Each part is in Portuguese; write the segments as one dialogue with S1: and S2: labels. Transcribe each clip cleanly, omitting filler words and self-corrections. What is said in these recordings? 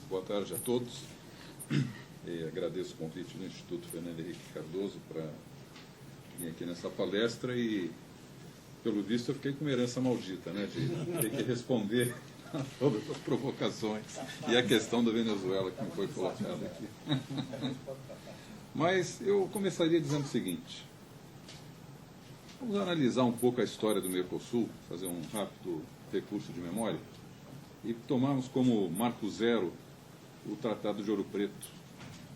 S1: Boa tarde a todos. Agradeço o convite do Instituto Fernando Henrique Cardoso para vir aqui nessa palestra e, pelo visto, eu fiquei com uma herança maldita, né, de ter que responder a todas as provocações e a questão da Venezuela que me foi colocada aqui. Mas eu começaria dizendo o seguinte: vamos analisar um pouco a história do Mercosul, fazer um rápido recurso de memória, e tomarmos como marco zero o Tratado de Ouro Preto,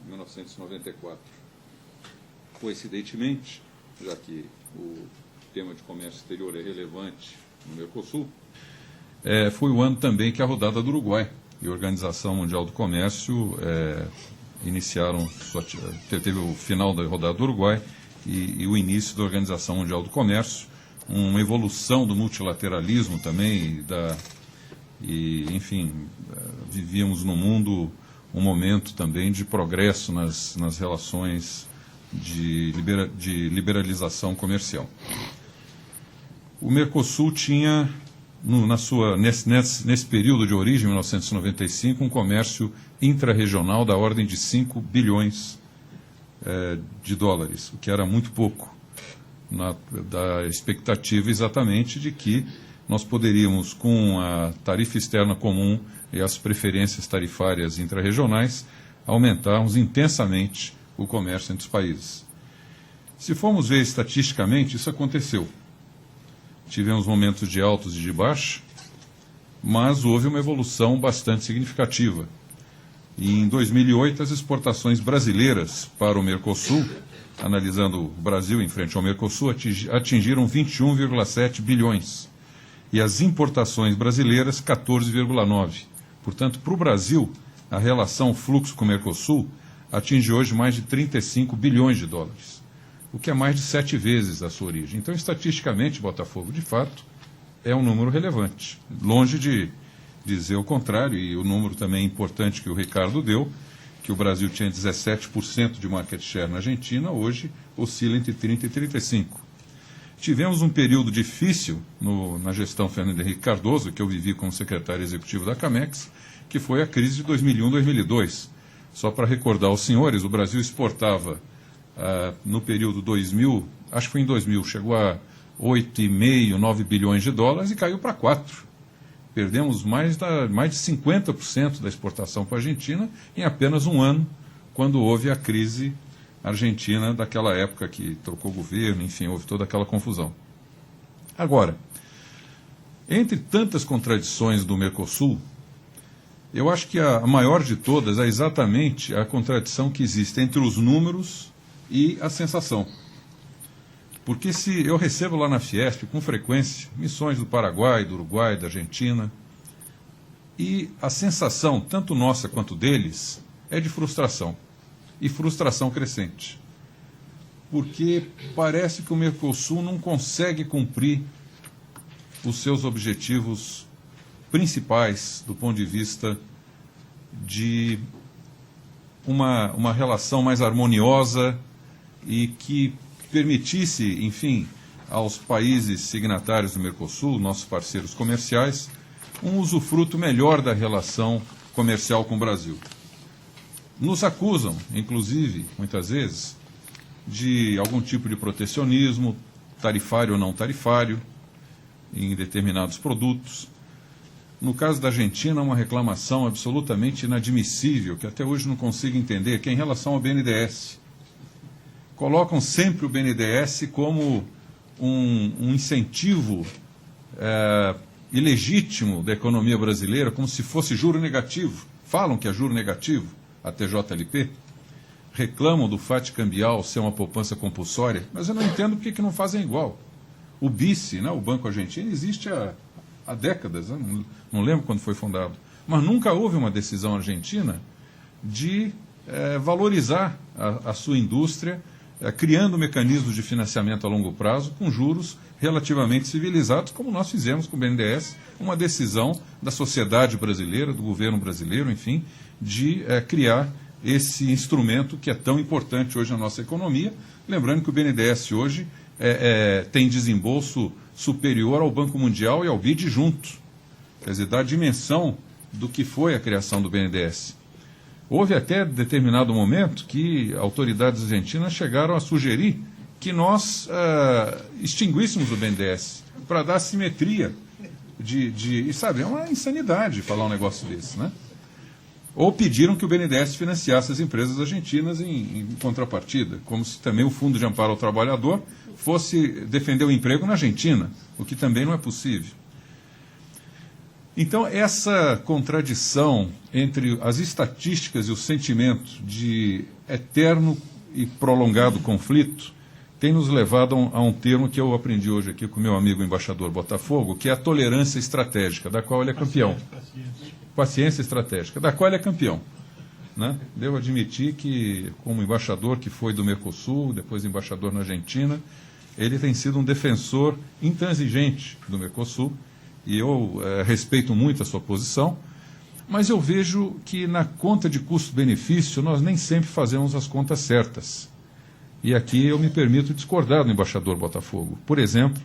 S1: em 1994. Coincidentemente, já que o tema de comércio exterior é relevante no Mercosul, foi o ano também que a rodada do Uruguai e a Organização Mundial do Comércio teve o final da rodada do Uruguai e o início da Organização Mundial do Comércio, uma evolução do multilateralismo também, enfim, vivíamos no mundo um momento também de progresso nas relações de liberalização comercial. O Mercosul tinha, nesse período de origem, 1995, um comércio intrarregional da ordem de 5 bilhões de dólares, o que era muito pouco, da expectativa exatamente de que nós poderíamos, com a tarifa externa comum e as preferências tarifárias intrarregionais, aumentarmos intensamente o comércio entre os países. Se formos ver estatisticamente, isso aconteceu. Tivemos momentos de altos e de baixos, mas houve uma evolução bastante significativa. E em 2008, as exportações brasileiras para o Mercosul, analisando o Brasil em frente ao Mercosul, atingiram 21,7 bilhões. E as importações brasileiras, 14,9. Portanto, para o Brasil, a relação fluxo com o Mercosul atinge hoje mais de 35 bilhões de dólares, o que é mais de 7 vezes a sua origem. Então, estatisticamente, Botafogo, de fato, é um número relevante. Longe de dizer o contrário, e o número também importante que o Ricardo deu, que o Brasil tinha 17% de market share na Argentina, hoje oscila entre 30% e 35%. Tivemos um período difícil na gestão Fernando Henrique Cardoso, que eu vivi como secretário executivo da Camex, que foi a crise de 2001-2002. Só para recordar aos senhores, o Brasil exportava, no período 2000, acho que foi em 2000, chegou a 8,5, 9 bilhões de dólares e caiu para 4. Perdemos mais de 50% da exportação para a Argentina em apenas um ano, quando houve a crise argentina daquela época que trocou o governo, enfim, houve toda aquela confusão. Agora, entre tantas contradições do Mercosul, eu acho que a maior de todas é exatamente a contradição que existe entre os números e a sensação. Porque se eu recebo lá na Fiesp, com frequência, missões do Paraguai, do Uruguai, da Argentina, e a sensação, tanto nossa quanto deles, é de frustração. E frustração crescente. Porque parece que o Mercosul não consegue cumprir os seus objetivos principais do ponto de vista de uma relação mais harmoniosa e que permitisse, enfim, aos países signatários do Mercosul, nossos parceiros comerciais, um usufruto melhor da relação comercial com o Brasil. Nos acusam, inclusive, muitas vezes, de algum tipo de protecionismo, tarifário ou não tarifário, em determinados produtos. No caso da Argentina, uma reclamação absolutamente inadmissível, que até hoje não consigo entender, que é em relação ao BNDES. Colocam sempre o BNDES como um incentivo ilegítimo da economia brasileira, como se fosse juro negativo. Falam que é juro negativo, a TJLP. Reclamam do FAT cambial ser uma poupança compulsória, mas eu não entendo por que não fazem igual. O BICE, né, o Banco Argentino, existe há décadas, né, não lembro quando foi fundado, mas nunca houve uma decisão argentina de valorizar a sua indústria, criando mecanismos de financiamento a longo prazo com juros relativamente civilizados, como nós fizemos com o BNDES, uma decisão da sociedade brasileira, do governo brasileiro, enfim, de criar esse instrumento que é tão importante hoje na nossa economia. Lembrando que o BNDES hoje tem desembolso superior ao Banco Mundial e ao BID juntos. Quer dizer, dá a dimensão do que foi a criação do BNDES. Houve até determinado momento que autoridades argentinas chegaram a sugerir que nós extinguíssemos o BNDES para dar simetria e sabe, é uma insanidade falar um negócio desse, né? Ou pediram que o BNDES financiasse as empresas argentinas em contrapartida, como se também o Fundo de Amparo ao Trabalhador fosse defender o emprego na Argentina, o que também não é possível. Então, essa contradição entre as estatísticas e o sentimento de eterno e prolongado conflito tem nos levado a um termo que eu aprendi hoje aqui com o meu amigo embaixador Botafogo, que é a tolerância estratégica, da qual ele é campeão. Paciência estratégica, da qual ele é campeão. Né? Devo admitir que, como embaixador que foi do Mercosul, depois embaixador na Argentina, ele tem sido um defensor intransigente do Mercosul, e eu respeito muito a sua posição, mas eu vejo que na conta de custo-benefício nós nem sempre fazemos as contas certas. E aqui eu me permito discordar do embaixador Botafogo. Por exemplo,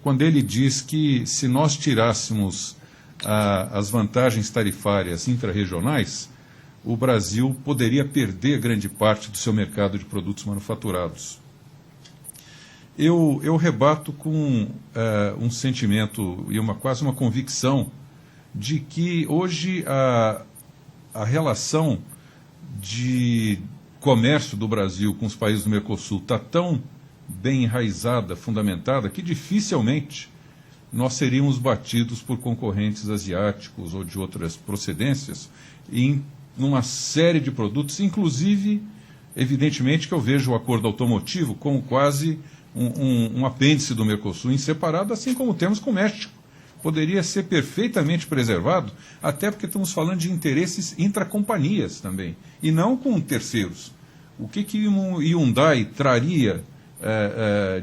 S1: quando ele diz que se nós tirássemos as vantagens tarifárias intra-regionais, o Brasil poderia perder grande parte do seu mercado de produtos manufaturados. Eu rebato com um sentimento e quase uma convicção de que hoje a relação de comércio do Brasil com os países do Mercosul está tão bem enraizada, fundamentada, que dificilmente nós seríamos batidos por concorrentes asiáticos ou de outras procedências em uma série de produtos, inclusive, evidentemente, que eu vejo o acordo automotivo como quase um apêndice do Mercosul em separado, assim como temos com o México. Poderia ser perfeitamente preservado, até porque estamos falando de interesses intracompanhias também, e não com terceiros. O que um Hyundai traria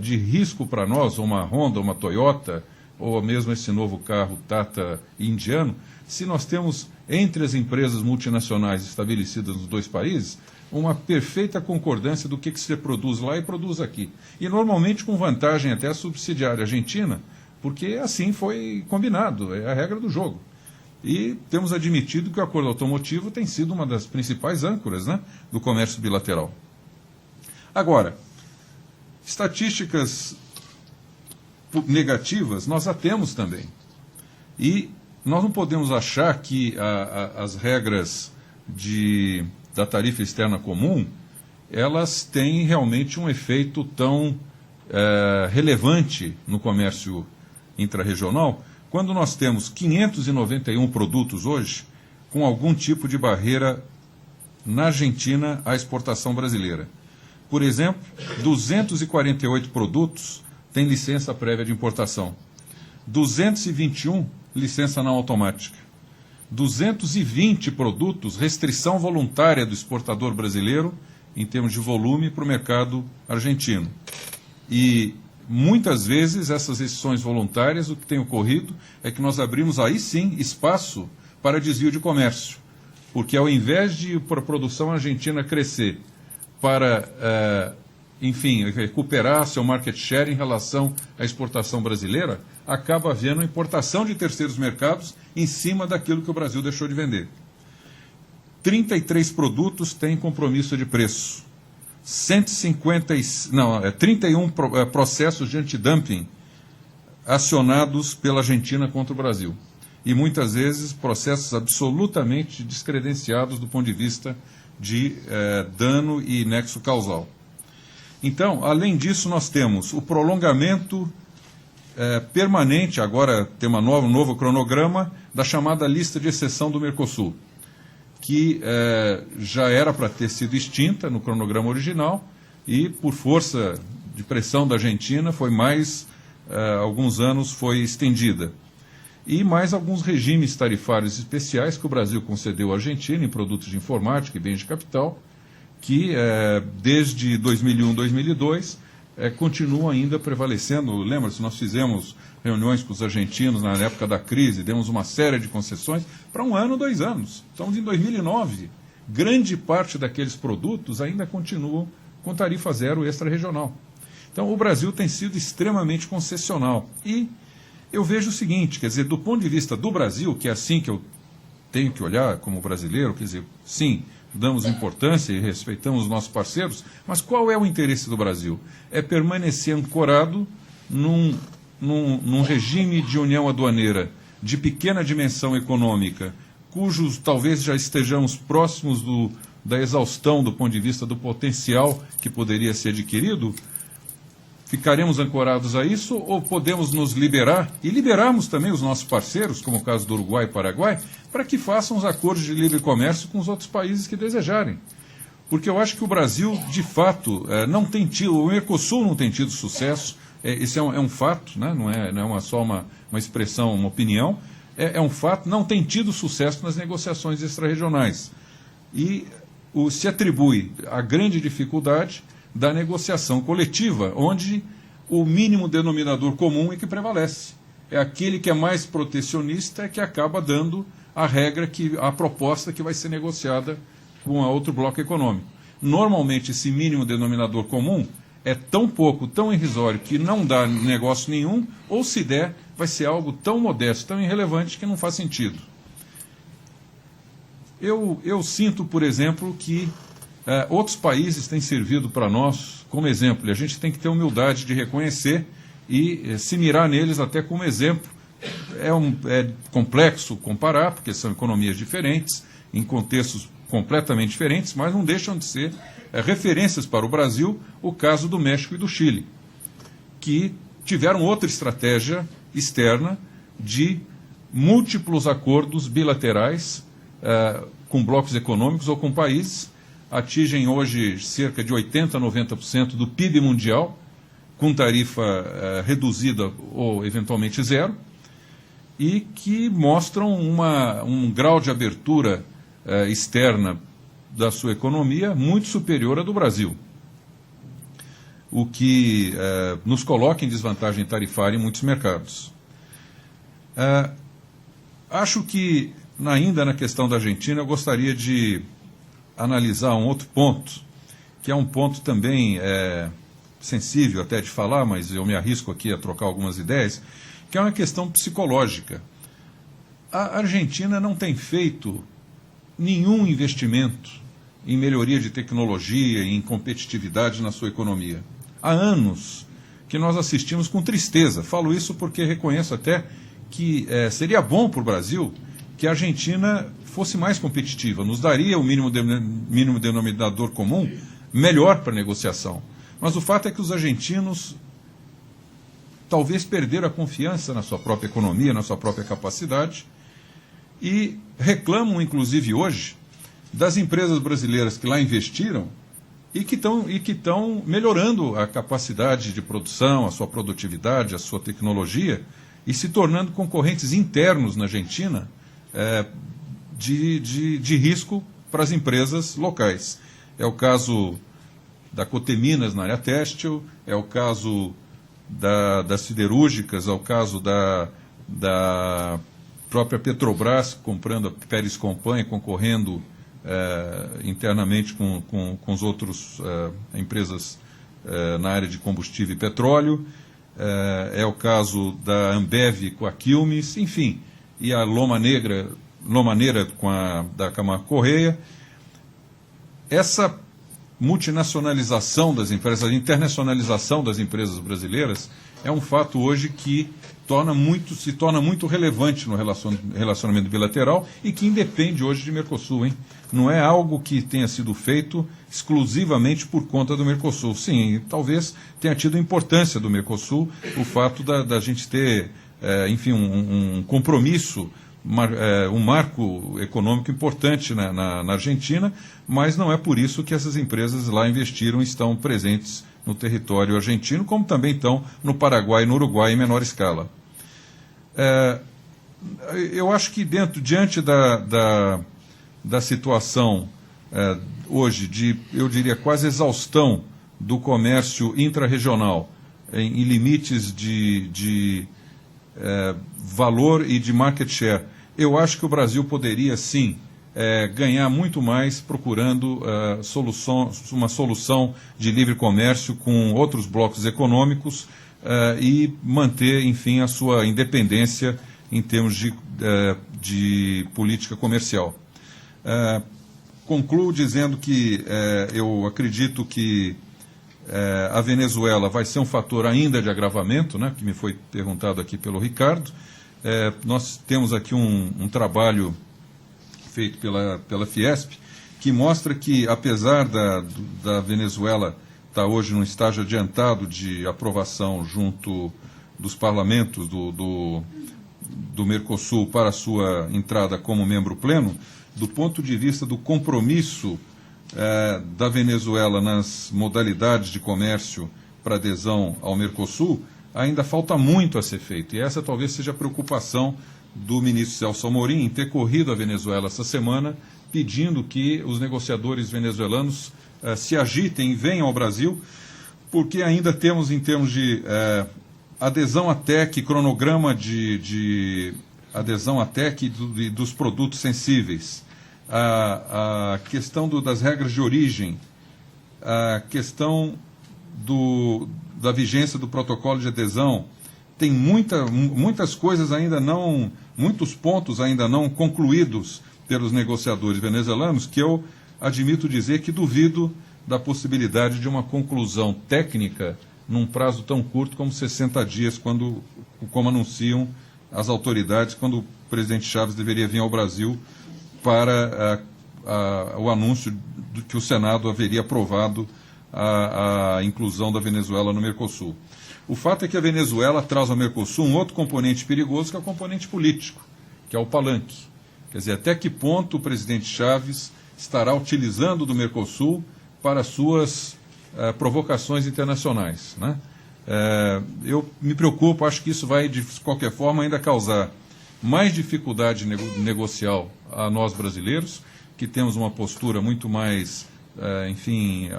S1: de risco para nós, ou uma Honda, uma Toyota, ou mesmo esse novo carro Tata indiano, se nós temos entre as empresas multinacionais estabelecidas nos dois países uma perfeita concordância do que se produz lá e produz aqui. E normalmente com vantagem até a subsidiária argentina, porque assim foi combinado, é a regra do jogo. E temos admitido que o acordo automotivo tem sido uma das principais âncoras, né, do comércio bilateral. Agora, estatísticas negativas nós a temos também. E nós não podemos achar que as regras da tarifa externa comum, elas têm realmente um efeito tão relevante no comércio intrarregional, quando nós temos 591 produtos hoje com algum tipo de barreira na Argentina à exportação brasileira. Por exemplo, 248 produtos têm licença prévia de importação, 221 licença não automática, 220 produtos restrição voluntária do exportador brasileiro em termos de volume para o mercado argentino. E muitas vezes essas restrições voluntárias, o que tem ocorrido é que nós abrimos aí sim espaço para desvio de comércio, porque ao invés de a produção argentina crescer para, enfim, recuperar seu market share em relação à exportação brasileira, acaba havendo importação de terceiros mercados em cima daquilo que o Brasil deixou de vender. 33 produtos têm compromisso de preço. 31 processos de antidumping acionados pela Argentina contra o Brasil. E muitas vezes processos absolutamente descredenciados do ponto de vista de dano e nexo causal. Então, além disso, nós temos o prolongamento permanente, agora tem um novo cronograma, da chamada lista de exceção do Mercosul, que já era para ter sido extinta no cronograma original e, por força de pressão da Argentina, foi mais alguns anos foi estendida. E mais alguns regimes tarifários especiais que o Brasil concedeu à Argentina em produtos de informática e bens de capital, que desde 2001, 2002, continuam ainda prevalecendo. Lembra-se, nós fizemos reuniões com os argentinos na época da crise, demos uma série de concessões para 1 ano, 2 anos. Estamos em 2009. Grande parte daqueles produtos ainda continuam com tarifa zero extra-regional. Então, o Brasil tem sido extremamente concessional. E eu vejo o seguinte, quer dizer, do ponto de vista do Brasil, que é assim que eu tenho que olhar como brasileiro, quer dizer, sim, damos importância e respeitamos os nossos parceiros, mas qual é o interesse do Brasil? É permanecer ancorado num regime de união aduaneira de pequena dimensão econômica, cujos talvez já estejamos próximos da exaustão do ponto de vista do potencial que poderia ser adquirido? Ficaremos ancorados a isso ou podemos nos liberar e liberarmos também os nossos parceiros, como o caso do Uruguai e Paraguai, para que façam os acordos de livre comércio com os outros países que desejarem? Porque eu acho que o Brasil, de fato, não tem tido, o Mercosul não tem tido sucesso, esse é um fato, né? Não é só uma expressão, uma opinião, é um fato, não tem tido sucesso nas negociações extrarregionais. E se atribui a grande dificuldade da negociação coletiva, onde o mínimo denominador comum é que prevalece. É aquele que é mais protecionista que acaba dando a regra, a proposta que vai ser negociada com a outro bloco econômico. Normalmente, esse mínimo denominador comum é tão pouco, tão irrisório, que não dá negócio nenhum, ou se der, vai ser algo tão modesto, tão irrelevante, que não faz sentido. Eu sinto, por exemplo, que outros países têm servido para nós como exemplo, e a gente tem que ter humildade de reconhecer e se mirar neles até como exemplo. É complexo comparar, porque são economias diferentes, em contextos completamente diferentes, mas não deixam de ser referências para o Brasil, o caso do México e do Chile, que tiveram outra estratégia externa de múltiplos acordos bilaterais com blocos econômicos ou com países, atingem hoje cerca de 80% a 90% do PIB mundial, com tarifa reduzida ou eventualmente zero, e que mostram um grau de abertura externa da sua economia muito superior à do Brasil, o que nos coloca em desvantagem tarifária em muitos mercados. Acho que, ainda na questão da Argentina, eu gostaria de analisar um outro ponto, que é um ponto também sensível até de falar, mas eu me arrisco aqui a trocar algumas ideias, que é uma questão psicológica. A Argentina não tem feito nenhum investimento em melhoria de tecnologia, em competitividade na sua economia. Há anos que nós assistimos com tristeza. Falo isso porque reconheço até que seria bom para o Brasil que a Argentina fosse mais competitiva, nos daria o mínimo denominador comum melhor para a negociação. Mas o fato é que os argentinos talvez perderam a confiança na sua própria economia, na sua própria capacidade, e reclamam, inclusive hoje, das empresas brasileiras que lá investiram e que estão melhorando a capacidade de produção, a sua produtividade, a sua tecnologia, e se tornando concorrentes internos na Argentina de risco para as empresas locais. É o caso da Coteminas na área têxtil, é o caso das siderúrgicas, é o caso da própria Petrobras comprando a Pérez Companhia, concorrendo internamente com as outras empresas na área de combustível e petróleo, é o caso da Ambev com a Quilmes, enfim, e a Loma Negra da Camargo Correia. Essa multinacionalização das empresas, a internacionalização das empresas brasileiras é um fato hoje que se torna muito relevante no relacionamento bilateral e que independe hoje de Mercosul, hein? Não é algo que tenha sido feito exclusivamente por conta do Mercosul. Sim, talvez tenha tido importância do Mercosul o fato da gente ter, enfim, um compromisso, um marco econômico importante na Argentina, mas não é por isso que essas empresas lá investiram e estão presentes no território argentino, como também estão no Paraguai e no Uruguai em menor escala. Eu acho que diante da situação hoje eu diria, quase exaustão do comércio intrarregional em limites de valor e de market share, eu acho que o Brasil poderia, sim, ganhar muito mais procurando uma solução de livre comércio com outros blocos econômicos e manter, enfim, a sua independência em termos de política comercial. concluo dizendo que eu acredito que a Venezuela vai ser um fator ainda de agravamento, né, que me foi perguntado aqui pelo Ricardo. Nós temos aqui um trabalho feito pela Fiesp, que mostra que, apesar da Venezuela estar hoje num estágio adiantado de aprovação junto dos parlamentos do Mercosul para a sua entrada como membro pleno, do ponto de vista do compromisso da Venezuela nas modalidades de comércio para adesão ao Mercosul, ainda falta muito a ser feito. E essa talvez seja a preocupação do ministro Celso Amorim em ter corrido a Venezuela essa semana, pedindo que os negociadores venezuelanos se agitem e venham ao Brasil, porque ainda temos, em termos de adesão à TEC, cronograma de adesão à TEC dos produtos sensíveis, a questão das regras de origem, a questão da vigência do protocolo de adesão. Tem muitas coisas ainda não, muitos pontos ainda não concluídos pelos negociadores venezuelanos, que eu admito dizer que duvido da possibilidade de uma conclusão técnica num prazo tão curto como 60 dias, como anunciam as autoridades, quando o presidente Chávez deveria vir ao Brasil para o anúncio de que o Senado haveria aprovado a inclusão da Venezuela no Mercosul. O fato é que a Venezuela traz ao Mercosul um outro componente perigoso, que é o componente político, que é o palanque. Quer dizer, até que ponto o presidente Chávez estará utilizando do Mercosul para suas provocações internacionais, né? Eu me preocupo, acho que isso vai, de qualquer forma, ainda causar mais dificuldade negocial a nós brasileiros, que temos uma postura muito mais,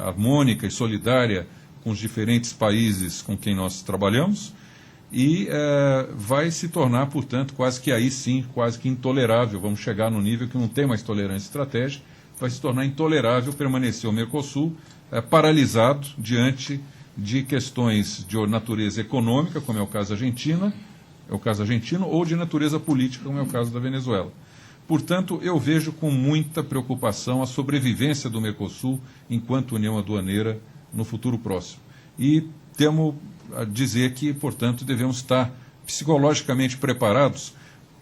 S1: harmônica e solidária com os diferentes países com quem nós trabalhamos, e vai se tornar, portanto, quase que aí sim, quase que intolerável. Vamos chegar no nível que não tem mais tolerância estratégica, vai se tornar intolerável permanecer o Mercosul paralisado diante de questões de natureza econômica, como é o caso argentino, ou de natureza política, como é o caso da Venezuela. Portanto, eu vejo com muita preocupação a sobrevivência do Mercosul enquanto União Aduaneira no futuro próximo. E temo a dizer que, portanto, devemos estar psicologicamente preparados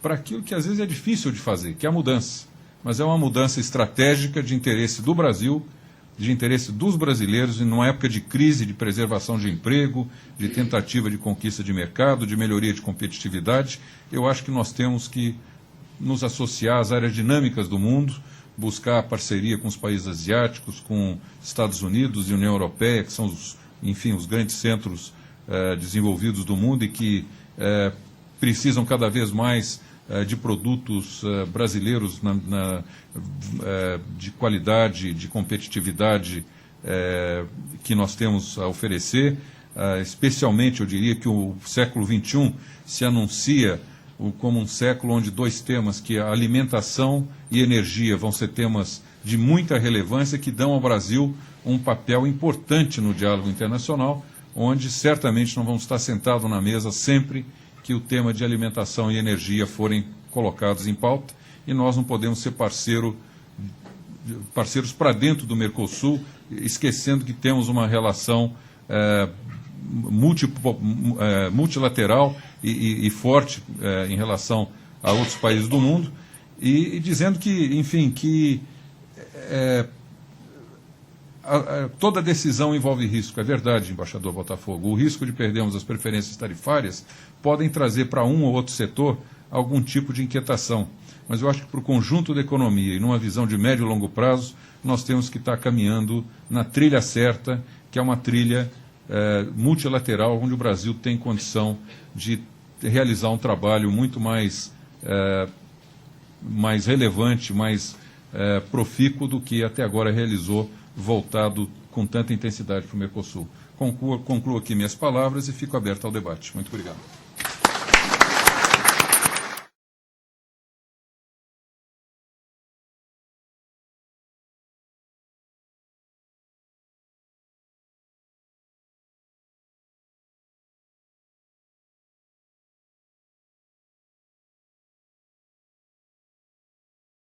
S1: para aquilo que às vezes é difícil de fazer, que é a mudança. Mas é uma mudança estratégica de interesse do Brasil, de interesse dos brasileiros, e numa época de crise, de preservação de emprego, de tentativa de conquista de mercado, de melhoria de competitividade. Eu acho que nós temos que nos associar às áreas dinâmicas do mundo, buscar parceria com os países asiáticos, com Estados Unidos e União Europeia, que são os grandes centros desenvolvidos do mundo e que precisam cada vez mais de produtos brasileiros de qualidade, de competitividade que nós temos a oferecer. Especialmente, eu diria que o século XXI se anuncia como um século onde dois temas, que a alimentação e energia, vão ser temas de muita relevância, que dão ao Brasil um papel importante no diálogo internacional, onde certamente nós vamos estar sentados na mesa sempre que o tema de alimentação e energia forem colocados em pauta, e nós não podemos ser parceiros para dentro do Mercosul, esquecendo que temos uma relação multilateral e forte em relação a outros países do mundo, e dizendo que, enfim, que toda decisão envolve risco. É verdade, embaixador Botafogo. O risco de perdermos as preferências tarifárias podem trazer para um ou outro setor algum tipo de inquietação. Mas eu acho que para o conjunto da economia e numa visão de médio e longo prazo, nós temos que estar caminhando na trilha certa, que é uma trilha multilateral, onde o Brasil tem condição de realizar um trabalho muito mais relevante, mais profícuo do que até agora realizou, voltado com tanta intensidade para o Mercosul. Concluo aqui minhas palavras e fico aberto ao debate. Muito obrigado.